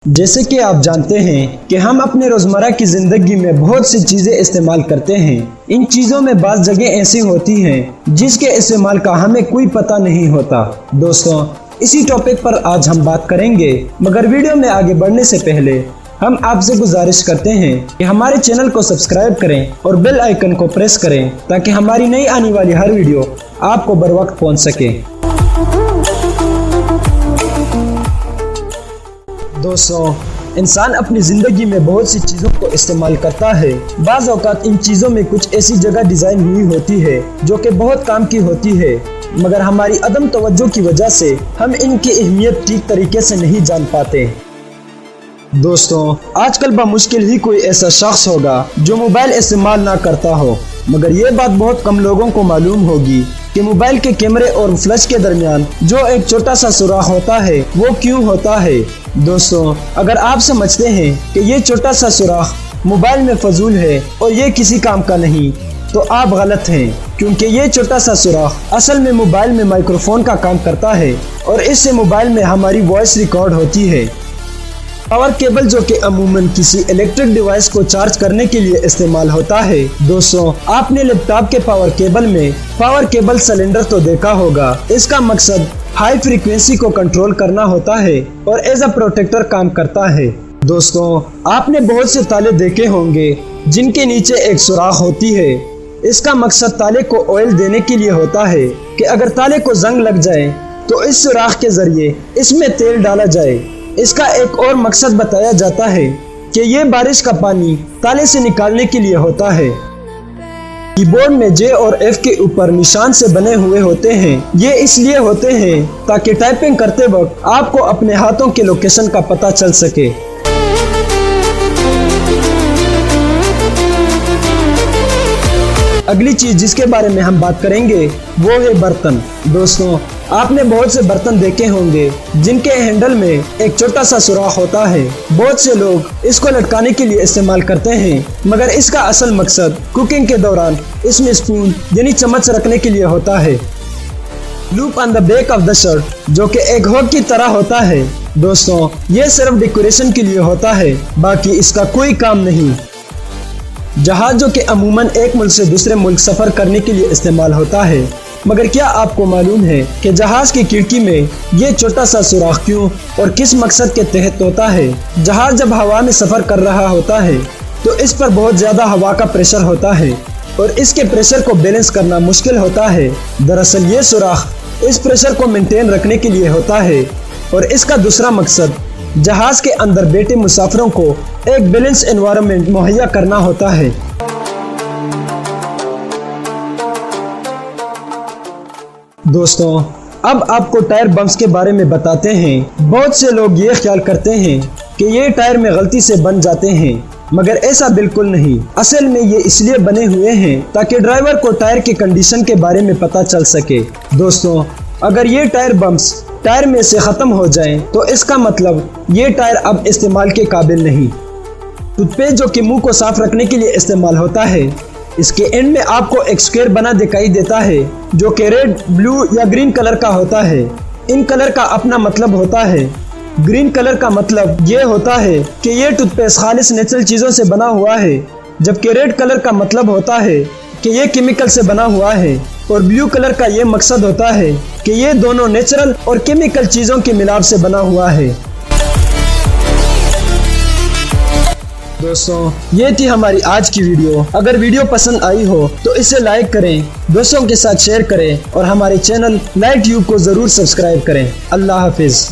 जैसे कि आप जानते हैं कि हम अपने रोज़मर्रा की ज़िंदगी में बहुत सी चीज़ें इस्तेमाल करते हैं। इन चीज़ों में बाज़ जगह ऐसी होती हैं जिसके इस्तेमाल का हमें कोई पता नहीं होता। दोस्तों, इसी टॉपिक पर आज हम बात करेंगे, मगर वीडियो में आगे बढ़ने से पहले हम आपसे गुजारिश करते हैं कि हमारे चैनल को सब्सक्राइब करें और बेल आइकन को प्रेस करें ताकि हमारी नई आने वाली हर वीडियो आपको बर वक्त पहुँच सके। दोस्तों, इंसान अपनी ज़िंदगी में बहुत सी चीज़ों को इस्तेमाल करता है। बाज़ औक़ात इन चीज़ों में कुछ ऐसी जगह डिज़ाइन हुई होती है जो कि बहुत काम की होती है, मगर हमारी अदम तवज्जो की वजह से हम इनकी अहमियत ठीक तरीके से नहीं जान पाते। दोस्तों, आजकल बामुश्किल ही कोई ऐसा शख्स होगा जो मोबाइल इस्तेमाल ना करता हो, मगर ये बात बहुत कम लोगों को मालूम होगी कि मोबाइल के कैमरे और फ्लैश के दरमियान जो एक छोटा सा सुराख होता है वो क्यों होता है। दोस्तों, अगर आप समझते हैं कि ये छोटा सा सुराख मोबाइल में फजूल है और ये किसी काम का नहीं, तो आप गलत हैं, क्योंकि ये छोटा सा सुराख असल में मोबाइल में माइक्रोफोन का काम करता है और इससे मोबाइल में हमारी वॉइस रिकॉर्ड होती है। पावर केबल, जो कि अमूमन किसी इलेक्ट्रिक डिवाइस को चार्ज करने के लिए इस्तेमाल होता है। दोस्तों, आपने लैपटॉप के पावर केबल में पावर केबल सिलेंडर तो देखा होगा। इसका मकसद हाई फ्रीक्वेंसी को कंट्रोल करना होता है और एज अ प्रोटेक्टर काम करता है। दोस्तों, आपने बहुत से ताले देखे होंगे जिनके नीचे एक सुराख होती है। इसका मकसद ताले को ऑयल देने के लिए होता है कि अगर ताले को जंग लग जाए तो इस सुराख के जरिए इसमें तेल डाला जाए। इसका एक और मकसद बताया जाता है कि ये बारिश का पानी ताले से निकालने के लिए होता है। कीबोर्ड में जे और एफ के ऊपर निशान से बने हुए होते हैं। ये इसलिए होते हैं ताकि टाइपिंग करते वक्त आपको अपने हाथों के लोकेशन का पता चल सके। अगली चीज जिसके बारे में हम बात करेंगे वो है बर्तन। दोस्तों, आपने बहुत से बर्तन देखे होंगे जिनके हैंडल में एक छोटा सा सुराख होता है। बहुत से लोग इसको लटकाने के लिए इस्तेमाल करते हैं, मगर इसका असल मकसद कुकिंग के दौरान इसमें स्पून यानी चम्मच रखने के लिए होता है। Loop on the back of the shirt, जो कि एक हुक की तरह होता है। दोस्तों, ये सिर्फ डेकोरेशन के लिए होता है, बाकी इसका कोई काम नहीं। जहाज, जो कि अमूमन एक मुल्क से दूसरे मुल्क सफर करने के लिए इस्तेमाल होता है, मगर क्या आपको मालूम है कि जहाज की खिड़की में ये छोटा सा सुराख क्यों और किस मकसद के तहत होता है। जहाज जब हवा में सफर कर रहा होता है तो इस पर बहुत ज्यादा हवा का प्रेशर होता है और इसके प्रेशर को बैलेंस करना मुश्किल होता है। दरअसल ये सुराख इस प्रेशर को मेंटेन रखने के लिए होता है और इसका दूसरा मकसद जहाज के अंदर बैठे मुसाफिरों को एक बैलेंस एनवायरनमेंट मुहैया करना होता है। दोस्तों, अब आपको टायर बम्प्स के बारे में बताते हैं। बहुत से लोग ये ख्याल करते हैं कि ये टायर में गलती से बन जाते हैं, मगर ऐसा बिल्कुल नहीं। असल में ये इसलिए बने हुए हैं ताकि ड्राइवर को टायर की कंडीशन के बारे में पता चल सके। दोस्तों, अगर ये टायर बम्प्स टायर में से ख़त्म हो जाएं, तो इसका मतलब ये टायर अब इस्तेमाल के काबिल नहीं। टूथपेस्ट, जो कि मुंह को साफ रखने के लिए इस्तेमाल होता है, इसके एंड में आपको एक स्क्वायर बना दिखाई देता है जो कि रेड, ब्लू या ग्रीन कलर का होता है। इन कलर का अपना मतलब होता है। ग्रीन कलर का मतलब ये होता है कि ये टूथपेस्ट खालिस नेचुरल चीज़ों से बना हुआ है, जबकि रेड कलर का मतलब होता है कि ये केमिकल से बना हुआ है और ब्लू कलर का ये मकसद होता है कि ये दोनों नेचुरल और केमिकल चीज़ों के मिलाप से बना हुआ है। दोस्तों, ये थी हमारी आज की वीडियो। अगर वीडियो पसंद आई हो तो इसे लाइक करें, दोस्तों के साथ शेयर करें और हमारे चैनल लाइट ट्यूब को ज़रूर सब्सक्राइब करें। अल्लाह हाफिज़।